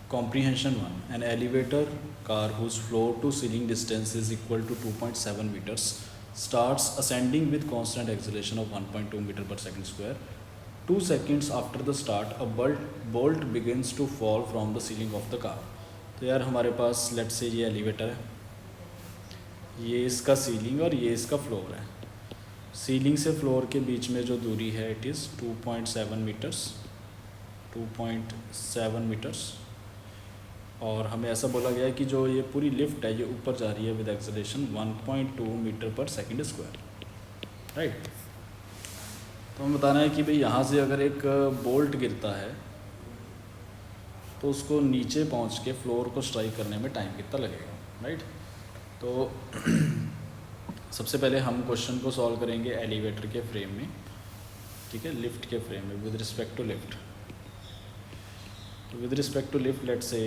Comprehension 1. An elevator car whose floor to ceiling distance is equal to 2.7 meters starts ascending with constant acceleration of 1.2 meter per second square. 2 seconds after the start, a bolt begins to fall from the ceiling of the car. तो यार हमारे पास let's say ये elevator है, ये इसका ceiling और ये इसका फ्लोर है. सीलिंग से फ्लोर के बीच में जो दूरी है इट इज़ 2.7 मीटर्स. 2.7 मीटर्स. और हमें ऐसा बोला गया है कि जो ये पूरी लिफ्ट है ये ऊपर जा रही है with acceleration 1.2 metre per second square. Right. तो हमें बताना है कि भाई यहाँ से अगर एक बोल्ट गिरता है तो उसको नीचे पहुँच के फ्लोर को स्ट्राइक करने में टाइम कितना लगेगा. राइट. तो सबसे पहले हम क्वेश्चन को सॉल्व करेंगे एलिवेटर के फ्रेम में. ठीक है, लिफ्ट के फ्रेम में विद रिस्पेक्ट टू लिफ्ट. तो with respect to lift let say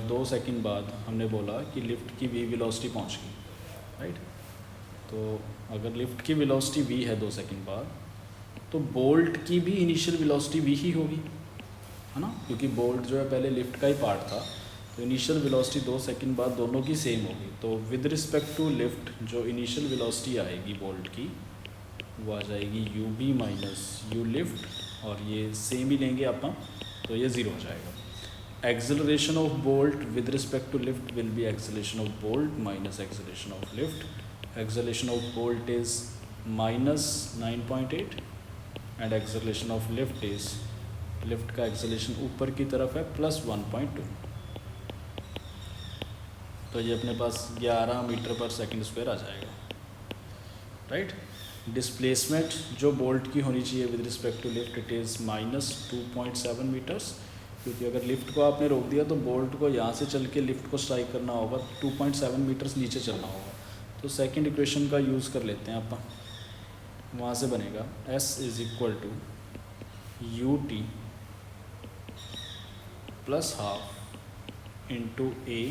2 second बाद हमने बोला कि लिफ्ट की वी वेलोसिटी पहुँच गई. राइट. तो अगर लिफ्ट की वेलोसिटी वी है 2 सेकंड बाद, तो बोल्ट की भी इनिशियल वेलोसिटी वी ही होगी, है ना, क्योंकि बोल्ट जो है पहले लिफ्ट का ही पार्ट था. तो इनिशियल वेलोसिटी 2 सेकंड बाद दोनों की सेम होगी. तो विद रिस्पेक्ट टू लिफ्ट जो इनिशियल वेलोसिटी आएगी बोल्ट की वो आ जाएगी u b minus u lift, और ये सेम ही लेंगे अपन, तो ये ज़ीरो हो जाएगा. Acceleration of bolt with respect to lift will be acceleration of bolt minus acceleration of lift. Acceleration of bolt is minus 9.8 and acceleration of lift is, lift का acceleration ऊपर की तरफ है, प्लस 1.2. तो ये अपने पास 11 मीटर पर सेकंड स्क्वायर आ जाएगा. राइट. डिस्प्लेसमेंट जो बोल्ट की होनी चाहिए with respect to lift it is minus 2.7 meters, क्योंकि अगर लिफ्ट को आपने रोक दिया तो बोल्ट को यहाँ से चल के लिफ्ट को स्ट्राइक करना होगा, 2.7 मीटर्स नीचे चलना होगा. तो सेकंड इक्वेशन का यूज़ कर लेते हैं अपन. वहाँ से बनेगा S is equal to u t plus half into a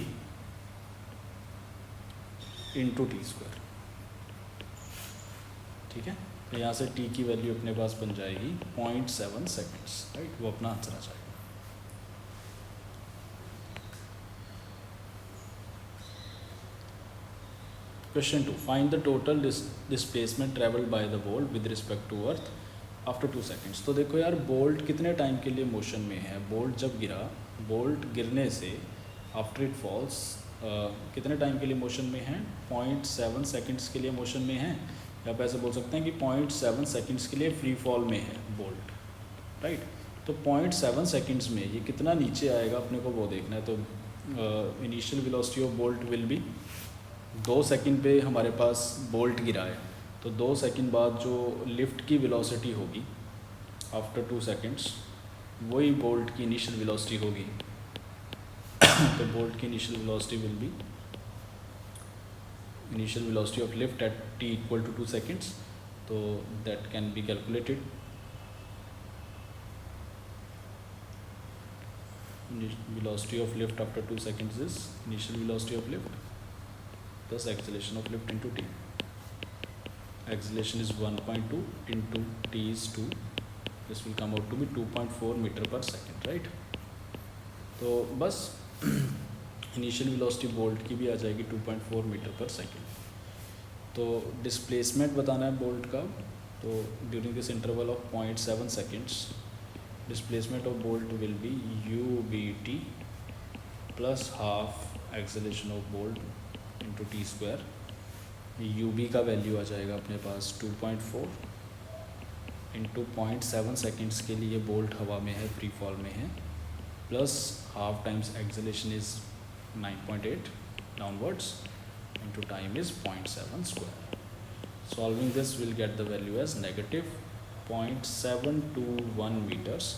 into t square. ठीक है. तो यहाँ से टी की वैल्यू अपने पास बन जाएगी 0.7 सेकेंड्स. राइट. वो अपना आंसर आ जाएगा. Question 2. Find the total displacement travelled by the bolt with respect to earth after 2 seconds. तो देखो यार बोल्ट कितने टाइम के लिए मोशन में है. बोल्ट जब गिरा, बोल्ट गिरने से आफ्टर इट फॉल्स कितने टाइम के लिए मोशन में है, 0.7 सेकेंड्स के लिए मोशन में है. या आप ऐसे बोल सकते हैं कि 0.7 सेकेंड्स के लिए फ्री फॉल में है बोल्ट. राइट. तो 0.7 सेकेंड्स में ये कितना नीचे आएगा अपने को वो देखना है. तो initial velocity of bolt will B, 2 second पे हमारे पास बोल्ट गिरा है, तो 2 सेकेंड बाद जो लिफ्ट की वेलोसिटी होगी आफ्टर 2 सेकेंड्स वही बोल्ट की इनिशियल वेलोसिटी होगी. तो बोल्ट की initial velocity will B initial velocity of lift at t equal to 2 seconds. So that can be calculated. Velocity of lift after 2 seconds is initial velocity of lift plus acceleration of lift into t. Acceleration is 1.2 into t is 2. This will come out to be 2.4 meter per second. Right. तो बस initial velocity bolt की भी आ जाएगी 2.4 metre per second. तो displacement बताना है bolt का. तो during this interval of 0.7 seconds displacement of bolt will be u b t plus half acceleration of bolt into t square. U b का value आ जाएगा अपने पास 2.4 इंटू 0.7 सेकेंड्स के लिए बोल्ट हवा में है, फ्री फॉल में है, plus half times acceleration is 9.8 downwards into time is 0.7 square. Solving this will get the value as negative 0.721 meters.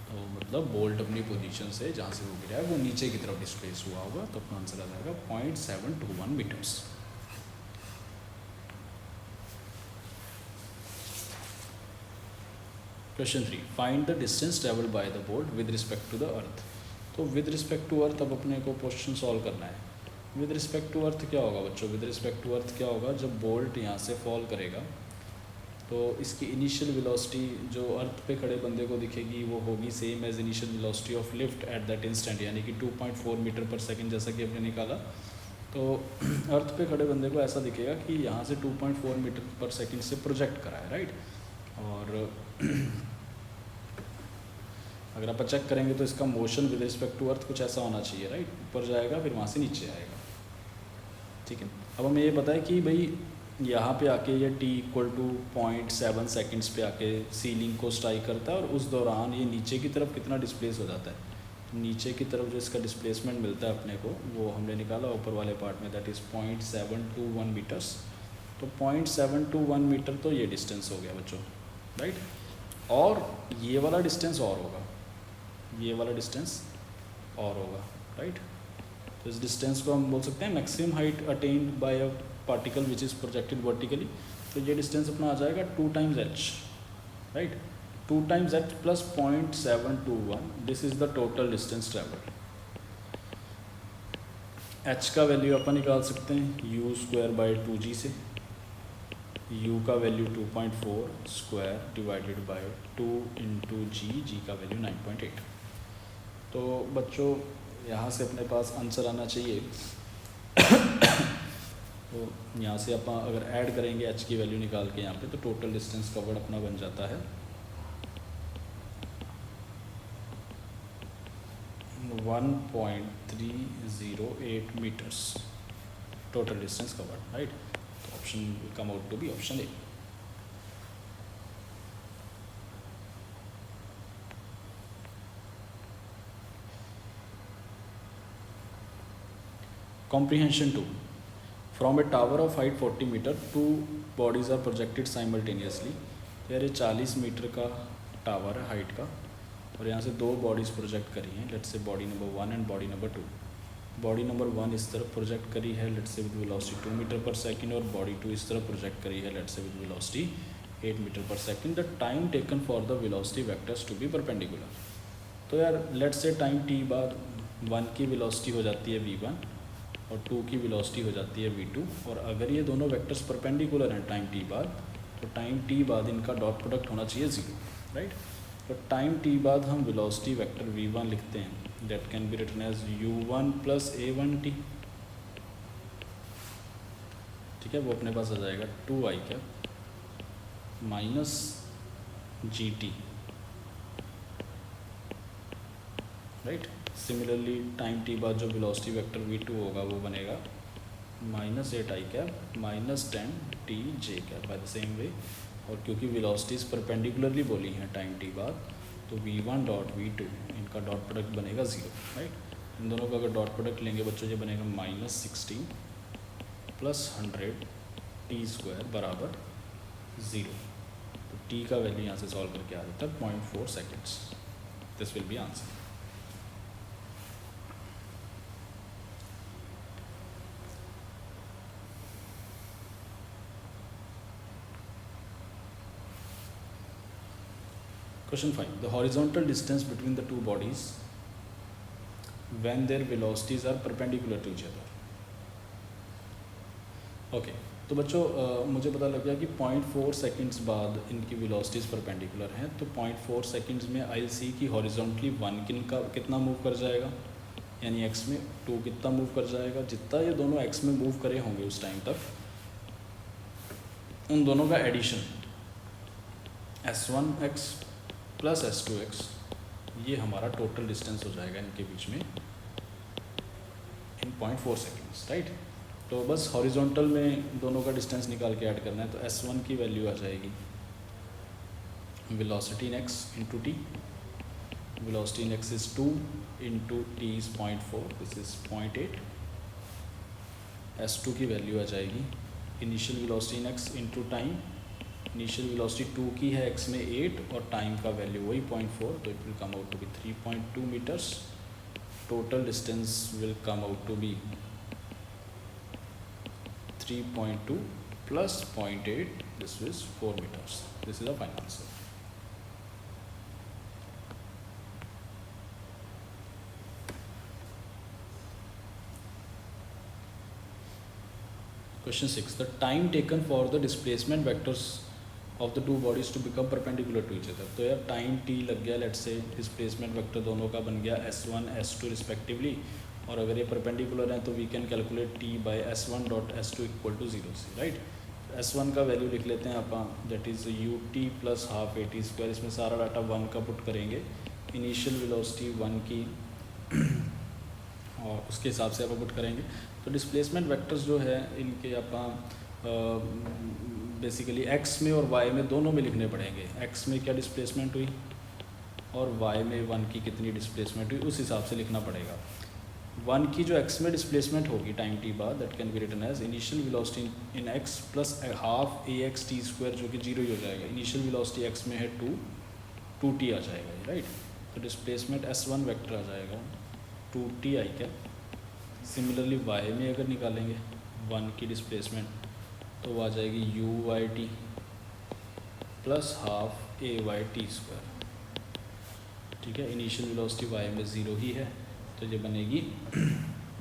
तो मतलब बोल्ट अपनी पोजीशन से जहाँ से वो गिरा है वो नीचे की तरफ डिस्प्लेस हुआ होगा, तो अपना आंसर आ जाएगा 0.721 meters. Question 3. Find the distance travelled by the bolt with respect to the earth. तो विद रिस्पेक्ट टू अर्थ अब अपने को क्वेश्चन सॉल्व करना है. विद रिस्पेक्ट टू अर्थ क्या होगा बच्चों, विद रिस्पेक्ट टू अर्थ क्या होगा, जब बोल्ट यहाँ से फॉल करेगा तो इसकी इनिशियल वेलोसिटी जो अर्थ पे खड़े बंदे को दिखेगी वो होगी same as initial velocity of lift at that instant, यानी कि 2.4 मीटर पर सेकंड, जैसा कि हमने निकाला। तो अर्थ पे खड़े बंदे को ऐसा दिखेगा कि यहाँ से 2.4 मीटर पर सेकंड से प्रोजेक्ट करा है, राइट। और अगर आप चेक करेंगे तो इसका motion with respect to earth कुछ ऐसा होना चाहिए, राइट। ऊपर जाएगा फिर वहाँ से नीचे आएगा, ठीक है। अब हमें ये पता है कि भाई यहाँ पे आके ये t=0.7 सेकंड्स पे आके सीलिंग को स्ट्राइक करता है, और उस दौरान ये नीचे की तरफ कितना डिस्प्लेस हो जाता है। नीचे की तरफ जो इसका डिस्प्लेसमेंट मिलता है अपने को वो हमने निकाला ऊपर वाले पार्ट में, दैट इज़ 0.721 मीटर्स। तो 0.721 मीटर तो ये डिस्टेंस हो गया बच्चों, राइट। और ये वाला डिस्टेंस और होगा, ये वाला डिस्टेंस और होगा, राइट। तो इस डिस्टेंस को हम बोल सकते हैं maximum height attained by a particle which is projected vertically. तो ये डिस्टेंस अपना आ जाएगा 2 times h, right. 2 times h plus 0.721, this is the total distance travelled. h का वैल्यू अपन निकाल सकते हैं u²/2g से। u का value 2.4 square divided by 2 into g का वैल्यू 9.8। तो बच्चों यहाँ से अपने पास आंसर आना चाहिए। तो यहाँ से अपन अगर ऐड करेंगे h की वैल्यू निकाल के यहाँ पे, तो टोटल डिस्टेंस कवर्ड अपना बन जाता है 1.308 metres, total distance covered, right. तो option will come out to be option A. Comprehension 2. From a tower of height 40 metre, 2 bodies are projected simultaneously. तो यार ये 40 मीटर का टावर है हाइट का, और यहाँ से 2 बॉडीज़ प्रोजेक्ट करी हैं, let's say body number 1 and body number 2। Body number 1 इस तरफ प्रोजेक्ट करी है, let's say with velocity 2 metre per second, और बॉडी 2 इस तरफ प्रोजेक्ट करी है, let's say with velocity 8 metre per second. The time taken for the velocity vectors to be perpendicular. तो यार लेट्स से टाइम t बाद 1 की वेलोसिटी हो जाती है v1 और 2 की वेलोसिटी हो जाती है v2, और अगर ये दोनों वेक्टर्स परपेंडिकुलर हैं टाइम t बाद, तो टाइम t बाद इनका डॉट प्रोडक्ट होना चाहिए 0, राइट। तो टाइम t बाद हम वेलोसिटी वेक्टर v1 लिखते हैं, that can be written as u1 plus a1t, ठीक है। वो अपने पास आ जाएगा 2i cap minus gt, right. Similarly time t बाद जो वेलोसिटी वेक्टर v2 होगा वो बनेगा माइनस 8i cap minus 10t j cap by the same way. और क्योंकि वेलोसिटीज़ परपेंडिकुलरली बोली हैं टाइम t बाद, तो v1 डॉट v2 इनका डॉट प्रोडक्ट बनेगा 0, राइट। इन दोनों का अगर डॉट प्रोडक्ट लेंगे बच्चों, ये बनेगा माइनस 16 प्लस 100 t² बराबर 0। तो t का वैल्यू यहाँ से सॉल्व करके आ जाता है 0.4 seconds. This will be answer. Question 5. The horizontal distance between the two bodies when their velocities are perpendicular to each other. Okay. तो बच्चों मुझे पता लग गया कि 0.4 सेकेंड्स बाद इनकी वेलोसिटीज़ परपेंडिकुलर हैं। तो 0.4 सेकेंड्स में आई सी की हॉरिजॉन्टली 1 कितना मूव कर जाएगा, यानी x में 2 कितना मूव कर जाएगा। जितना ये दोनों x में मूव करे होंगे उस टाइम तक, उन दोनों का एडिशन s1x प्लस s2x, ये हमारा टोटल डिस्टेंस हो जाएगा इनके बीच में इन 0.4 सेकेंड्स, राइट। तो बस हॉरिजॉन्टल में दोनों का डिस्टेंस निकाल के ऐड करना है। तो s1 की वैल्यू आ जाएगी velocity in x into T. Velocity in x is 2 into T is 0.4, this is 0.8। s2 की वैल्यू आ जाएगी initial velocity in x into time. Initial velocity 2 की है, x में 8 और टाइम का वैल्यू वही 0.4, तो it will come out to be 3.2 meters. Total distance will come out to be 3.2 plus 0.8, this is 4 meters. This is the final answer. Question 6. The time taken for the displacement vectors of the two bodies to become perpendicular to each other. तो यार time T लग गया, let's say displacement vector दोनों का बन गया S1 S2 respectively, और अगर ये परपेंडिकुलर हैं तो we can calculate t by S1 dot S2 equal to 0 सी, राइट। S1 का वैल्यू लिख लेते हैं आप, that is UT plus half AT square. इसमें सारा डाटा 1 का पुट करेंगे, इनिशियल वेलोसिटी 1 की और उसके हिसाब से आप पुट करेंगे। तो डिस्प्लेसमेंट वेक्टर्स जो है इनके आप बेसिकली x में और y में दोनों में लिखने पड़ेंगे। x में क्या डिस्प्लेसमेंट हुई और y में 1 की कितनी डिस्प्लेसमेंट हुई, उस हिसाब से लिखना पड़ेगा। 1 की जो x में डिस्प्लेसमेंट होगी टाइम t बाद, that can be written as initial velocity in x plus half ax t square, जो कि 0 ही हो जाएगा। इनिशियल वेलोसिटी x में है 2t आ जाएगा, राइट। तो डिस्प्लेसमेंट S1 वेक्टर आ जाएगा 2t आई कैप। सिमिलरली y में अगर निकालेंगे 1 की डिस्प्लेसमेंट तो वो आ जाएगी u/t plus half a/t square, ठीक है। इनिशियल वेलोसिटी y में 0 ही है, तो ये बनेगी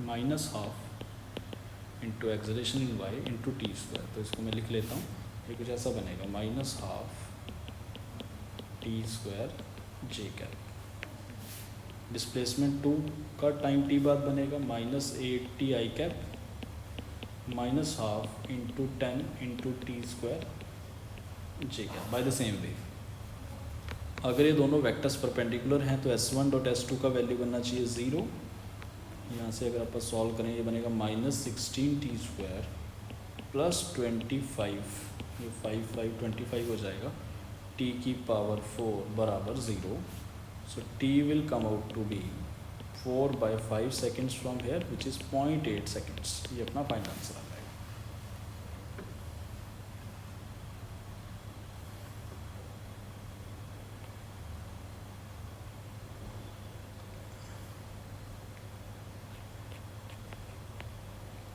minus half into acceleration in y into t square. तो इसको मैं लिख लेता हूँ, ये कुछ ऐसा बनेगा माइनस हाफ टी स्क्वायर जे कैप। डिस्प्लेसमेंट 2 का टाइम t बाद बनेगा minus 8t I cap minus half into 10 into t square J cap by the same वे। अगर ये दोनों वेक्टर्स परपेंडिकुलर हैं तो S1 डॉट S2 का वैल्यू बनना चाहिए 0। यहाँ से अगर आप सॉल्व करें ये बनेगा माइनस 16t स्क्वायर प्लस 25, ये 25 हो जाएगा, t की पावर 4 बराबर 0। So t will come out to be 4/5 seconds from here which is 0.8 seconds. ये अपना फाइनल आंसर आ जाएगा।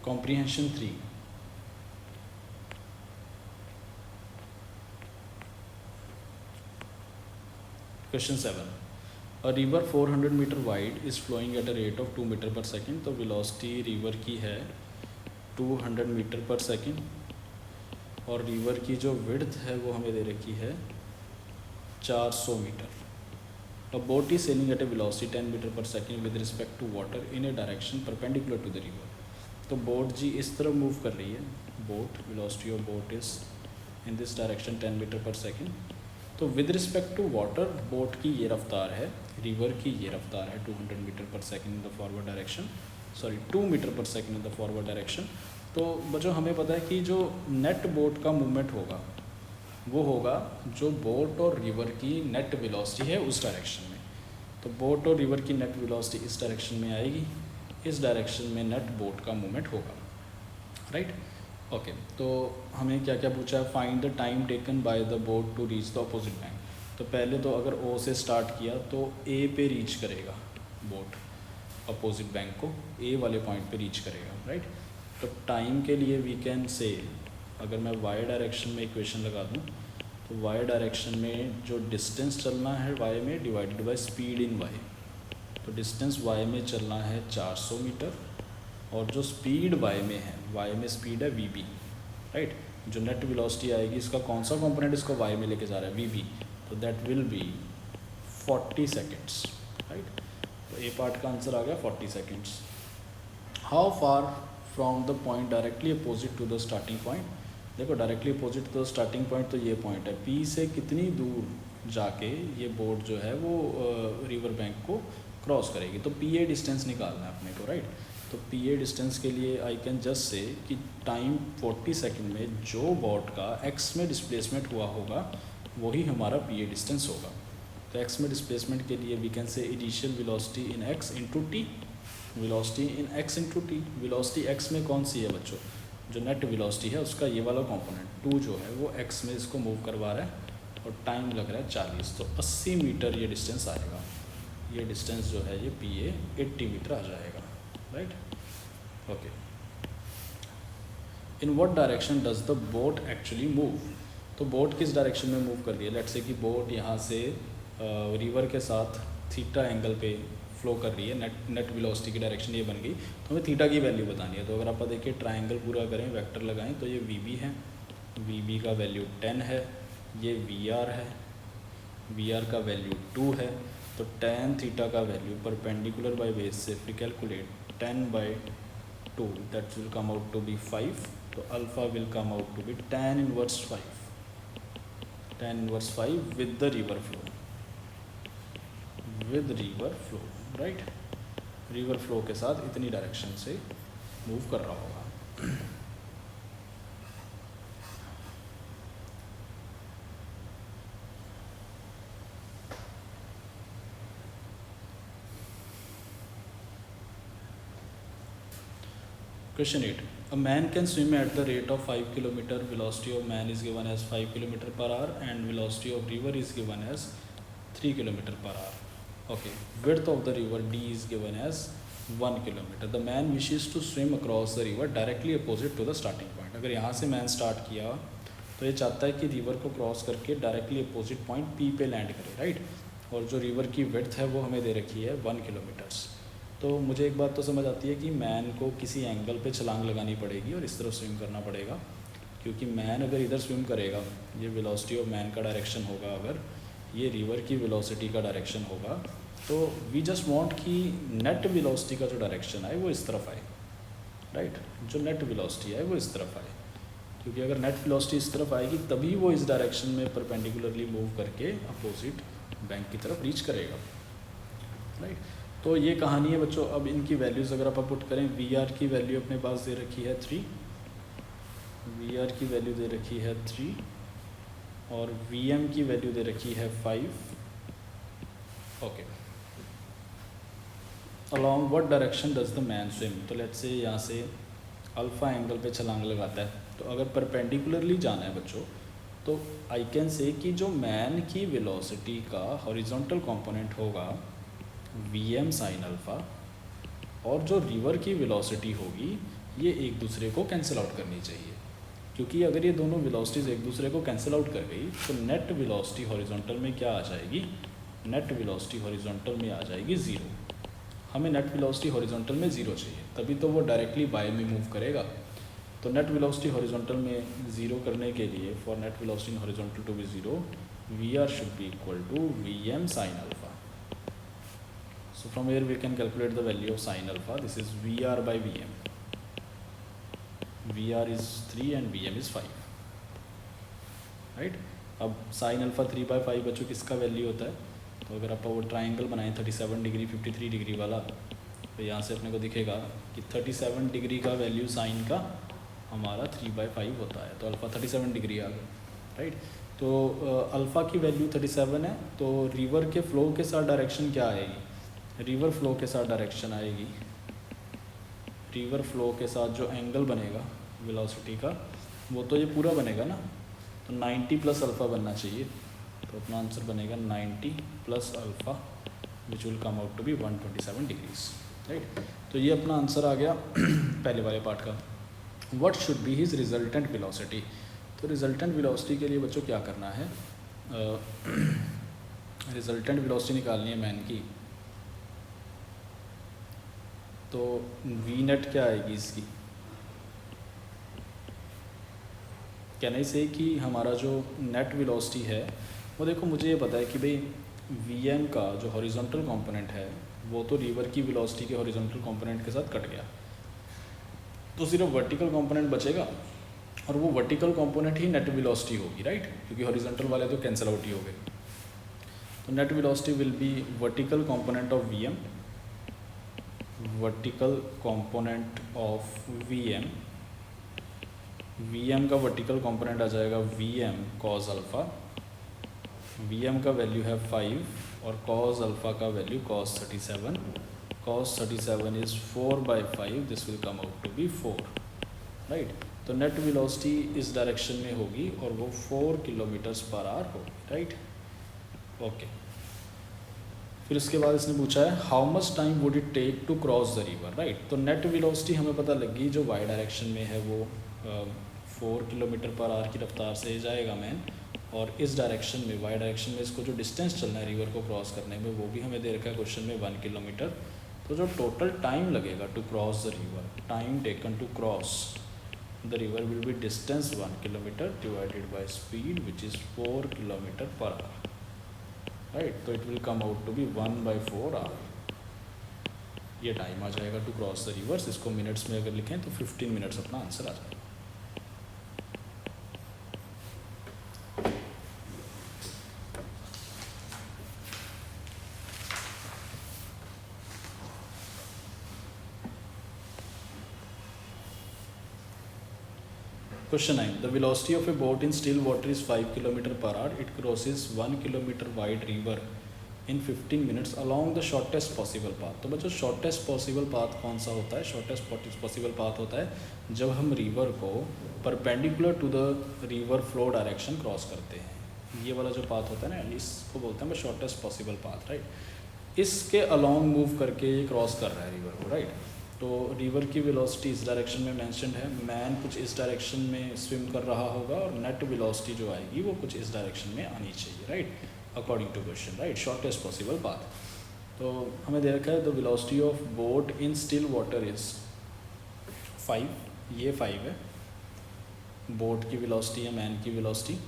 Comprehension 3, question 7, a river 400 meter wide is flowing at a rate of 2 meter per second। तो velocity river की है 200 metre per second, और river की जो विड्थ है वो हमें दे रखी है 400 metre. A boat is sailing at a velocity 10 meter per second with respect to water in a direction perpendicular to the river। तो बोट जी इस तरफ मूव कर रही है, boat velocity of boat is in this direction 10 metre per second. तो with respect to water boat की ये रफ्तार है, रिवर की ये रफ्तार है 200 metre per second in the forward direction, 2 metre per second in the forward direction. तो बच्चों हमें पता है कि जो नेट बोट का मूवमेंट होगा वो होगा जो बोट और रिवर की नेट वेलोसिटी है उस डायरेक्शन में। तो बोट और रिवर की नेट वेलोसिटी इस डायरेक्शन में आएगी, इस डायरेक्शन में नेट बोट का मूवमेंट होगा, राइट। ओके, तो हमें क्या क्या पूछा है, find the time taken by the boat to reach the opposite bank. तो पहले तो अगर ओ से स्टार्ट किया तो ए पे रीच करेगा बोट, अपोजिट बैंक को ए वाले पॉइंट पे रीच करेगा, राइट। तो टाइम के लिए वी कैन से, अगर मैं वाई डायरेक्शन में इक्वेशन लगा दूँ तो वाई डायरेक्शन में जो डिस्टेंस चलना है वाई में divided by speed in Y. तो डिस्टेंस वाई में चलना है 400 मीटर, और जो स्पीड वाई में है, वाई में स्पीड है वी, राइट। जो नेट वेलोसिटी आएगी इसका कौन सा कंपोनेंट इसको वाई में लेके जा रहा है, वी। तो that will be 40 seconds, right. तो ए पार्ट का आंसर आ गया 40 seconds. How far from the point directly opposite to the starting point. देखो directly opposite to the starting point तो ये पॉइंट है, पी से कितनी दूर जाके ये बोट जो है वो रिवर बैंक को क्रॉस करेगी। तो पी ए डिस्टेंस निकालना है अपने को, राइट। तो पी ए डिस्टेंस के लिए आई कैन जस्ट से कि टाइम 40 सेकेंड में जो बोट का एक्स में डिस्प्लेसमेंट हुआ होगा वही हमारा पी ए डिस्टेंस होगा। तो एक्स में डिस्प्लेसमेंट के लिए we can say initial velocity in X into T, velocity in X into T. Velocity X में कौन सी है बच्चों, जो नेट वेलोसिटी है उसका ये वाला कंपोनेंट 2 जो है वो एक्स में इसको मूव करवा रहा है, और टाइम लग रहा है 40। तो 80 मीटर ये डिस्टेंस आएगा, ये डिस्टेंस जो है ये पी ए 80 मीटर आ जाएगा, right. Okay, in what direction does the boat actually move. तो बोट किस डायरेक्शन में मूव कर रही है, लेट्स से कि बोट यहाँ से रिवर के साथ थीटा एंगल पे फ्लो कर रही है, नेट वेलोसिटी की डायरेक्शन ये बन गई। तो हमें थीटा की वैल्यू बतानी है। तो अगर आप देखिए ट्रायंगल पूरा करें, वेक्टर लगाएं, तो ये वी बी है, वी बी का वैल्यू 10 है, ये वी आर है, वी आर का वैल्यू 2 है, तो tan थीटा का वैल्यू परपेंडिकुलर बाय बेस से फिर calculate 10/2 that will come out to be 5, तो alpha will come out to be tan inverse 5 with the river flow, right. River flow के साथ इतनी डायरेक्शन से मूव कर रहा होगा। Question 8. A man can swim at the rate of 5 km. Velocity of man is given as 5 km per hour and velocity of river is given as 3 km per hour. Okay. Width of the river D is given as 1 km. The man wishes to swim across the river directly opposite to the starting point. अगर यहाँ से man start किया तो ये चाहता है कि river को क्रॉस करके डायरेक्टली अपोजिट पॉइंट पी पे लैंड करे, राइट। और जो रिवर की विड्थ है वो हमें दे रखी है 1 किलोमीटर्स। तो मुझे एक बात तो समझ आती है कि मैन को किसी एंगल पे छलांग लगानी पड़ेगी और इस तरफ स्विम करना पड़ेगा, क्योंकि मैन अगर इधर स्विम करेगा, ये वेलोसिटी ऑफ मैन का डायरेक्शन होगा, अगर ये रिवर की वेलोसिटी का डायरेक्शन होगा, तो वी जस्ट वांट कि नेट वेलोसिटी का जो डायरेक्शन है वो इस तरफ आए, राइट। जो नेट वेलोसिटी है वो इस तरफ आए, क्योंकि अगर नेट वेलोसिटी इस तरफ आएगी तभी वो इस डायरेक्शन में परपेंडिकुलरली मूव करके अपोजिट बैंक की तरफ रीच करेगा, राइट। तो ये कहानी है बच्चों। अब इनकी वैल्यूज़ अगर आप पुट करें, वी आर की वैल्यू अपने पास दे रखी है 3, वी आर की वैल्यू दे रखी है 3 और वी एम की वैल्यू दे रखी है 5। Okay, along what direction does the man swim. तो लेट्स से यहाँ से अल्फ़ा एंगल पे छलांग लगाता है, तो अगर परपेंडिकुलरली जाना है बच्चों, तो आई कैन से कि जो मैन की वेलोसिटी का हॉरिजॉन्टल कंपोनेंट होगा वी एम साइन अल्फ़ा, और जो रिवर की वेलोसिटी होगी ये एक दूसरे को कैंसिल आउट करनी चाहिए, क्योंकि अगर ये दोनों वेलोसिटीज़ एक दूसरे को कैंसिल आउट कर गई तो नेट वेलोसिटी हॉरिजॉन्टल में क्या आ जाएगी, नेट वेलोसिटी हॉरिजॉन्टल में आ जाएगी 0। हमें नेट वेलोसिटी हॉरिजॉन्टल में 0 चाहिए, तभी तो वो डायरेक्टली बाय में मूव करेगा। तो नेट वेलोसिटी हॉरिजॉन्टल में 0 करने के लिए, for net velocity horizontal to be 0, V R should be equal to V M sine alpha. So from here we can calculate the value of sin alpha. This is VR by VM. VR is 3 and VM is 5. Right? अब sin alpha 3/5 बच्चों किसका value होता है? तो अगर आप वो triangle बनाएं 37 डिग्री 53 डिग्री वाला, तो यहाँ से अपने को दिखेगा कि 37 डिग्री का वैल्यू साइन का हमारा 3/5 होता है, तो अल्फ़ा 37 डिग्री आ गया, राइट। तो अल्फ़ा की वैल्यू 37 है, तो रिवर के फ्लो के साथ डायरेक्शन क्या आएगी, रिवर फ्लो के साथ डायरेक्शन आएगी, रिवर फ्लो के साथ जो एंगल बनेगा वेलोसिटी का वो तो ये पूरा बनेगा ना, तो 90 प्लस अल्फ़ा बनना चाहिए, तो अपना आंसर बनेगा 90 plus alpha which will come out to be 127 degrees, right. तो ये अपना आंसर आ गया पहले वाले पार्ट का। What should be his resultant velocity. तो रिजल्टेंट वेलोसिटी के लिए बच्चों क्या करना है, रिजल्टेंट वेलोसिटी निकालनी है मैन की, तो वी नेट क्या आएगी इसकी, कहने से कि हमारा जो नेट वेलोसिटी है वो, देखो मुझे ये पता है कि भाई वी एम का जो हॉरिजॉन्टल कंपोनेंट है वो तो रिवर की वेलोसिटी के हॉरिजॉन्टल कंपोनेंट के साथ कट गया, तो सिर्फ वर्टिकल कंपोनेंट बचेगा, और वो वर्टिकल कंपोनेंट ही नेट वेलोसिटी होगी, राइट, क्योंकि हॉरिजॉन्टल वाले तो कैंसिल आउट ही हो गए। तो net velocity will be vertical component of V M, vertical component of V M का वर्टिकल कंपोनेंट आ जाएगा V M cos alpha, V M का वैल्यू है 5 और कॉज अल्फ़ा का value cos 37, cos 37 is 4/5, this will come out to be 4, right. तो net velocity इस direction में होगी और वो 4 किलोमीटर्स पर आवर होगी, राइट, ओके। फिर उसके बाद इसने पूछा है how much time would it take to cross the river, right. तो नेट वेलोसिटी हमें पता लगी जो वाई डायरेक्शन में है वो 4 किलोमीटर पर आवर की रफ्तार से जाएगा मैन, और इस डायरेक्शन में वाई डायरेक्शन में इसको जो डिस्टेंस चलना है रिवर को क्रॉस करने में वो भी हमें दे रखा है क्वेश्चन में 1 किलोमीटर। तो जो टोटल टाइम लगेगा to cross the river, time taken to cross the river will be distance 1 kilometer divided by speed which is 4 kilometer per hour, right? तो it will come out to be 1/4 hour. ये time आ जाएगा to cross the reverse. इसको minutes में अगर लिखें तो 15 minutes अपना answer आ जाएगा. Question 9. The velocity of a boat in still water is 5 km per hour. It crosses 1 kilometer wide river in 15 minutes along the shortest possible path. तो बच्चों shortest possible path कौन सा होता है? Shortest possible path होता है जब हम river को perpendicular to the river flow direction cross करते हैं. ये वाला जो path होता है ना, इसको बोलते हैं shortest possible path, right? इसके along move करके ये cross कर रहा है river को, right? तो रिवर की वेलोसिटी इस डायरेक्शन में मेंशन्ड है. मैन कुछ इस डायरेक्शन में स्विम कर रहा होगा और नेट वेलोसिटी जो आएगी वो कुछ इस डायरेक्शन में आनी चाहिए, right, according to question, right. Shortest possible path. तो हमें दे रखा है the velocity of boat in still water is 5. ये 5 है बोट की वेलोसिटी है, मैन की वेलोसिटी.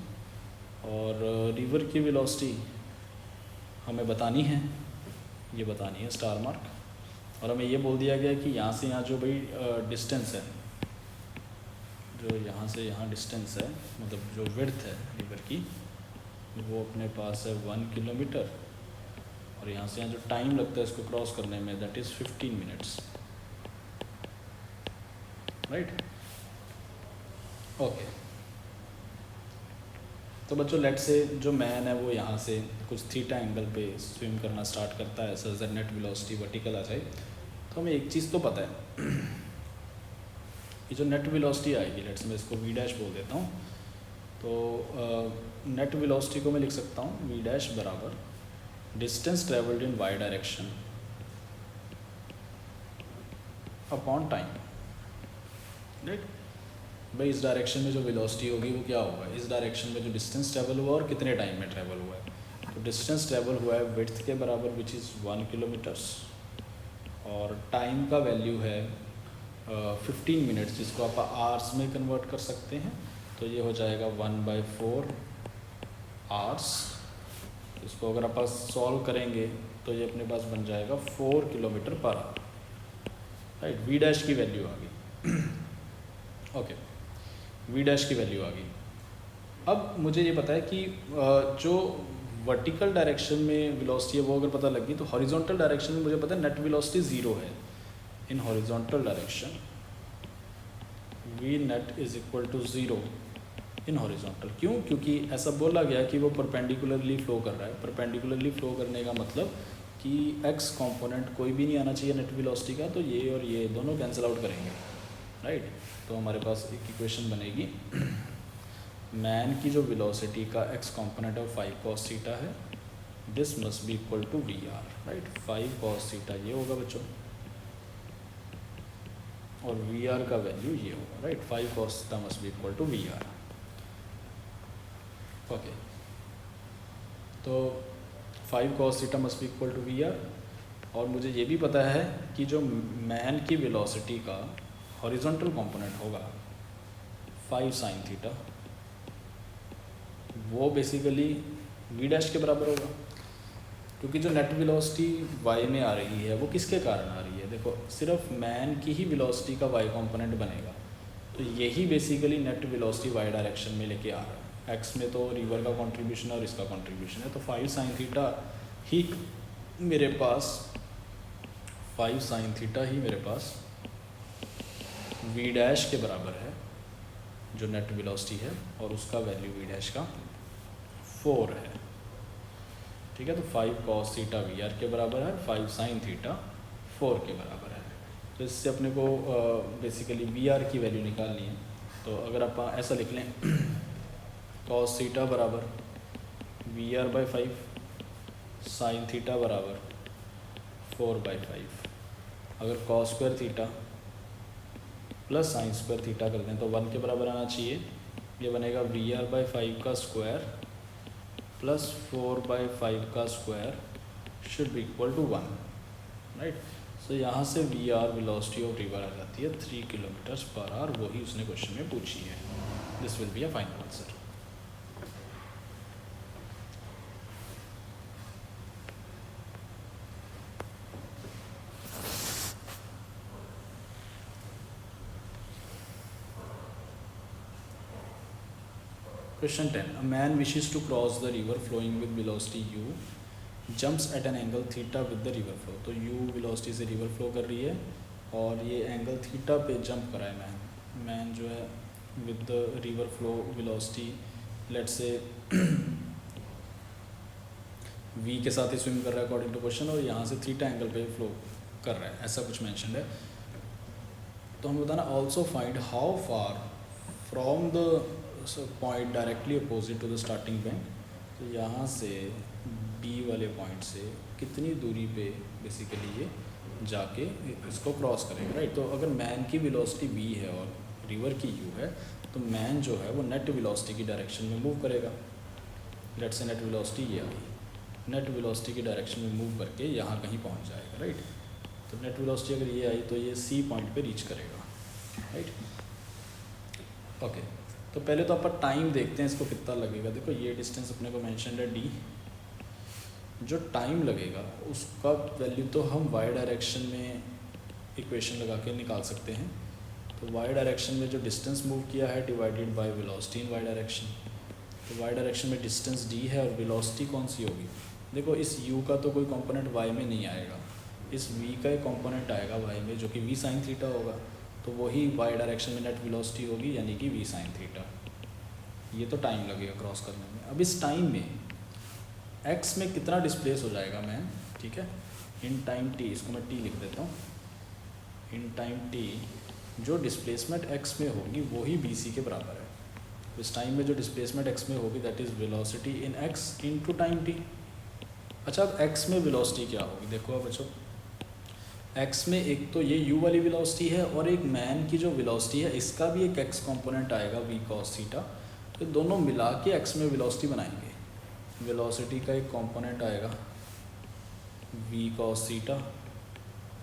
और रिवर की वेलोसिटी हमें बतानी है, ये बतानी है स्टार मार्क. और हमें ये बोल दिया गया कि यहाँ से यहाँ जो भाई डिस्टेंस है, जो यहाँ से यहाँ डिस्टेंस है, मतलब जो विड्थ है रिवर की, वो अपने पास है 1 किलोमीटर. और यहाँ से यहाँ जो टाइम लगता है इसको क्रॉस करने में, that is 15 minutes, right. Okay. तो बच्चों लेट से जो मैन है वो यहाँ से कुछ थीटा एंगल पे स्विम करना स्टार्ट करता है, such that net velocity vertical आ जाए. तो हमें एक चीज़ तो पता है कि जो नेट वेलोसिटी आएगी, लेट से मैं इसको v डैश बोल देता हूँ. तो नेट वेलोसिटी को मैं लिख सकता हूँ v डैश बराबर distance travelled in y direction upon time, right. भाई इस डायरेक्शन में जो वेलोसिटी होगी वो क्या होगा, इस डायरेक्शन में जो डिस्टेंस ट्रैवल हुआ और कितने टाइम में ट्रैवल हुआ है. तो डिस्टेंस ट्रैवल हुआ है विड्थ के बराबर विच इज़ 1 किलोमीटर्स, और टाइम का वैल्यू है 15 मिनट्स, जिसको आप आवर्स में कन्वर्ट कर सकते हैं. तो ये हो जाएगा 1/4 आवर्स. इसको अगर आप सॉल्व करेंगे तो ये अपने पास बन जाएगा 4 kilometre per hour, right. V dash की वैल्यू आ गई. ओके, वी डैश की वैल्यू आ गई. अब मुझे ये पता है कि जो वर्टिकल डायरेक्शन में वेलोसिटी है वो अगर पता लगी, तो हॉरिजॉन्टल डायरेक्शन में मुझे पता है नेट वेलोसिटी 0 है. In horizontal direction V net is equal to 0 in horizontal. क्यों? क्योंकि ऐसा बोला गया कि वो परपेंडिकुलरली फ्लो कर रहा है. परपेंडिकुलरली फ्लो करने का मतलब कि एक्स कंपोनेंट कोई भी नहीं आना चाहिए नेट वेलोसिटी का, तो ये और ये दोनों कैंसिल आउट करेंगे, राइट. तो हमारे पास एक इक्वेशन बनेगी, मैन की जो वेलोसिटी का एक्स कंपोनेंट है 5 cos थीटा है, this must be equal to V R, right. 5 cos theta ये होगा बच्चों, और वी आर का वैल्यू ये होगा, right. 5 cos theta must be equal to V R. Okay, तो 5 cos theta must be equal to V R. और मुझे ये भी पता है कि जो मैन की वेलोसिटी का हॉरिजॉन्टल कंपोनेंट होगा 5 sin थीटा, वो बेसिकली वी डैश के बराबर होगा. क्योंकि जो नेट वेलोसिटी वाई में आ रही है वो किसके कारण आ रही है, देखो सिर्फ मैन की ही वेलोसिटी का वाई कंपोनेंट बनेगा. तो यही basically net velocity Y direction में लेके आ रहा है. एक्स में तो रिवर का कंट्रीब्यूशन और इसका कंट्रीब्यूशन है, तो 5 sin थीटा ही मेरे पास 5 sin थीटा ही मेरे पास वी डैश के बराबर है, जो नेट वेलोसिटी है, और उसका वैल्यू वी डैश का 4 है. ठीक है, तो 5 cos थीटा वी आर के बराबर है, 5 sin थीटा 4 के बराबर है. तो इससे अपने को बेसिकली वी आर की वैल्यू निकालनी है. तो अगर आप ऐसा लिख लें cos थीटा बराबर V R by 5, sin theta बराबर 4/5. अगर cos square theta plus sine square theta कर दें तो 1 के बराबर आना चाहिए. ये बनेगा वी आर बाई 5 का स्क्वायर प्लस 4/5 का square should be equal to 1, right. So यहाँ से V R velocity of river आ जाती है 3 किलोमीटर्स पर आवर, वही उसने क्वेश्चन में पूछी है. This will be a final answer. Question 10. A man wishes to cross the river flowing with velocity u, jumps at an angle theta with the river flow. तो u velocity से river flow कर रही है और ये angle theta पे jump करा है मैन जो है with the river flow velocity let's say v के साथ ही स्विम कर रहा है अकॉर्डिंग टू क्वेश्चन, और यहाँ से थीटा एंगल पे फ्लो कर रहा है, ऐसा कुछ मेंशन है. तो हमें बताना also find how far from the point directly opposite to the starting bank. तो यहाँ से B वाले पॉइंट से कितनी दूरी पे बेसिकली ये जाके इसको क्रॉस करेगा, राइट. तो अगर मैन की वेलोसिटी v है और रिवर की u है, तो मैन जो है वो नेट वेलोसिटी की डायरेक्शन में मूव करेगा. लेट्स से नेट वेलोसिटी ये आ गई, नेट वेलोसिटी की डायरेक्शन में मूव करके यहाँ कहीं पहुँच जाएगा, राइट. तो नेट वेलोसिटी अगर ये आई तो ये C पॉइंट पे रीच करेगा, राइट. ओके, तो पहले तो अपन टाइम देखते हैं इसको कितना लगेगा. देखो ये डिस्टेंस अपने को मेंशन है d, जो टाइम लगेगा उसका वैल्यू तो हम y डायरेक्शन में इक्वेशन लगा के निकाल सकते हैं. तो y डायरेक्शन में जो डिस्टेंस मूव किया है divided by velocity in y direction. तो y डायरेक्शन में डिस्टेंस d है और वेलोसिटी कौन सी होगी. देखो इस u का तो कोई कंपोनेंट y में नहीं आएगा, इस v का एक कंपोनेंट आएगा y में जो कि v साइन थीटा होगा. तो वही y डायरेक्शन में नेट वेलोसिटी होगी यानी कि v साइन थीटा. ये तो टाइम लगेगा क्रॉस करने में. अब इस टाइम में x में कितना डिस्प्लेस हो जाएगा मैन, ठीक है, इन टाइम t, इसको मैं t लिख देता हूँ. इन टाइम t जो डिस्प्लेसमेंट x में होगी वही bc के बराबर है. इस टाइम में जो डिस्प्लेसमेंट x में होगी that is velocity in x into time t. अच्छा, अब x में वेलोसिटी क्या होगी, देखो अब बच्चों x में एक तो ये u वाली वेलोसिटी है और एक मैन की जो वेलोसिटी है इसका भी एक x कंपोनेंट आएगा v cos थीटा. तो दोनों मिला के x में वेलोसिटी बनाएंगे. वेलोसिटी का एक कंपोनेंट आएगा v cos थीटा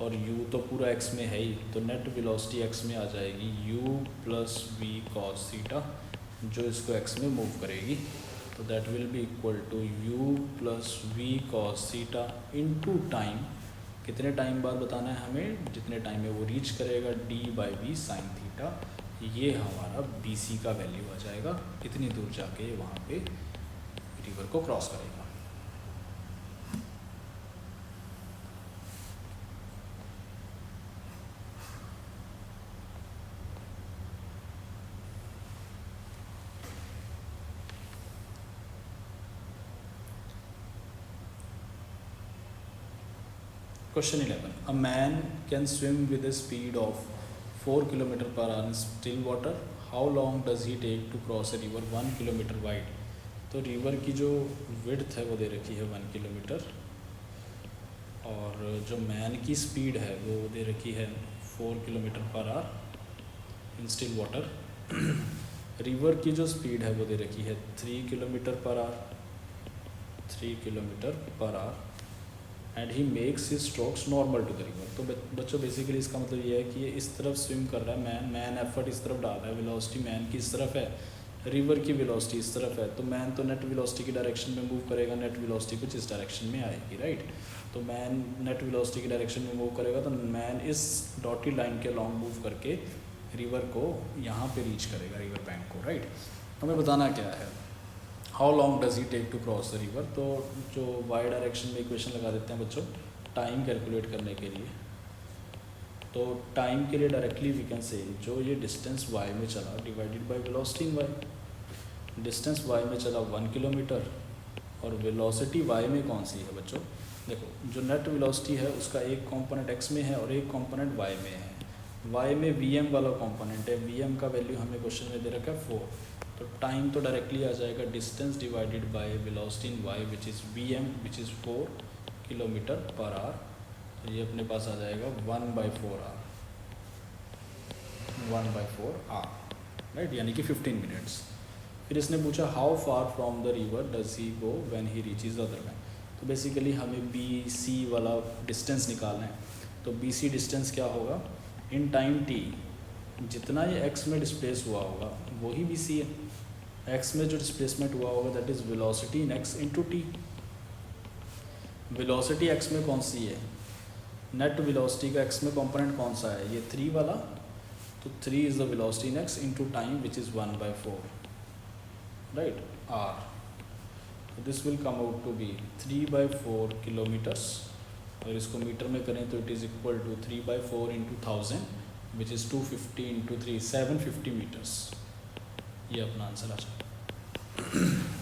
और u तो पूरा x में है ही, तो नेट वेलोसिटी x में आ जाएगी u plus v cos theta जो इसको x में मूव करेगी. तो that will be equal to u plus v cos theta into time. कितने टाइम बाद बताना है हमें, जितने टाइम में वो रीच करेगा d by V sine theta. ये हमारा bc का वैल्यू आ जाएगा, इतनी दूर जाके वहाँ पे रिवर को क्रॉस करेगा. Question 11. A man can swim with a speed of 4 km per hour in still water. How long does he take to cross a river 1 kilometer wide? तो रिवर की जो विड्थ है वो दे रखी है 1 किलोमीटर और जो मैन की स्पीड है वो दे रखी है 4 kilometre per our in still water. River की जो स्पीड है वो दे रखी है 3 kilometre per hour, 3 kilometre per hour. And he makes his strokes normal to the river. तो बच्चों बेसिकली इसका मतलब ये है कि ये इस तरफ स्विम कर रहा है मैन एफर्ट इस तरफ डाल रहा है, वेलोसिटी मैन की इस तरफ है, रिवर की वेलोसिटी इस तरफ है. तो मैन तो नेट वेलोसिटी की डायरेक्शन में मूव करेगा, नेट वेलोसिटी कुछ इस डायरेक्शन में आएगी, राइट. तो मैन नेट वेलोसिटी की डायरेक्शन में मूव करेगा तो मैन इस डॉटेड लाइन के लॉन्ग मूव करके रिवर को यहाँ पे रीच करेगा, रिवर बैंक को, राइट. हमें बताना क्या है, how long does he take to cross the river. तो जो वाई डायरेक्शन में इक्वेशन लगा देते हैं बच्चों टाइम कैलकुलेट करने के लिए. तो टाइम के लिए डायरेक्टली वी कैन से जो ये डिस्टेंस y में चला divided by velocity in y. Distance y में चला 1 किलोमीटर और वेलोसिटी y में कौन सी है बच्चों, देखो जो नेट वेलोसिटी है उसका एक कंपोनेंट x में है और एक कंपोनेंट y में है. y में vm वाला कंपोनेंट है, vm का वैल्यू हमें क्वेश्चन में दे रखा है 4. तो टाइम तो डायरेक्टली आ जाएगा distance divided by velocity in y which is vm which is 4 kilometre per our. तो ये अपने पास आ जाएगा 1/4 आवर, 1/4 आवर, राइट, यानी कि 15 मिनट्स. फिर इसने पूछा how far from the river does he go when he reaches other bank. तो बेसिकली हमें बी सी वाला डिस्टेंस निकालना है. तो बी सी डिस्टेंस क्या होगा इन टाइम टी, जितना ये एक्स में डिस्प्लेस हुआ होगा वही बी सी है। एक्स में जो डिस्प्लेसमेंट हुआ होगा that is velocity in X into T. Velocity X में कौन सी है, नेट वेलोसिटी का एक्स में कंपोनेंट कौन सा है, ये 3 वाला, तो 3 is the velocity in X into time which is 1/4, right, R. तो this will come out to be 3/4 kilometres, और इसको मीटर में करें तो it is equal to 3/4 into 1000 which is 250 into 3 750 metres. ये अपना आंसर आ जाएगा।